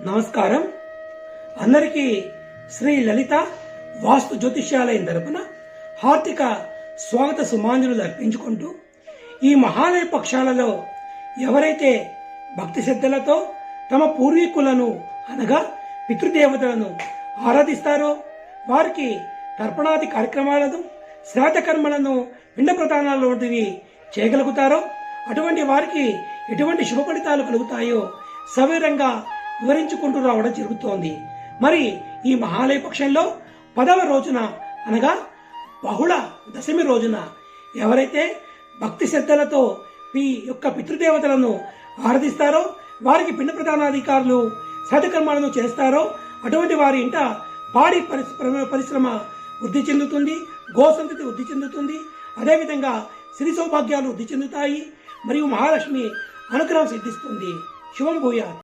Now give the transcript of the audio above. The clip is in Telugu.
నమస్కారం. అందరికీ శ్రీ లలిత వాస్తు జ్యోతిష్యాలయం తరపున హార్దిక స్వాగత సుమాంజలు అర్పించుకుంటూ, ఈ మహాలయ పక్షాలలో ఎవరైతే భక్తి శ్రద్ధలతో తమ పూర్వీకులను అనగా పితృదేవతలను ఆరాధిస్తారో వారికి తర్పణాది కార్యక్రమాలను, శ్రాద్ధ కర్మలను, పిండ ప్రదానాలు వంటివి చేయగలుగుతారో అటువంటి వారికి ఎటువంటి శుభ ఫలితాలు కలుగుతాయో సవివరంగా వివరించుకుంటూ రావడం జరుగుతోంది. మరి ఈ మహాలయ పక్షంలో 10వ రోజున అనగా బహుళ దశమి రోజున ఎవరైతే భక్తి శ్రద్ధలతో ఈ యొక్క పితృదేవతలను ఆరాధిస్తారో వారికి పిండ ప్రదానాధికారులు శ్రాద్ధకర్మాలను చేస్తారో అటువంటి వారి ఇంట పాడి పరిశ్రమ వృద్ధి చెందుతుంది, గోసంతతి వృద్ధి చెందుతుంది, అదేవిధంగా సిరి సౌభాగ్యాలు వృద్ధి చెందుతాయి, మరియు మహాలక్ష్మి అనుగ్రహం సిద్ధిస్తుంది. శుభం భూయాత్.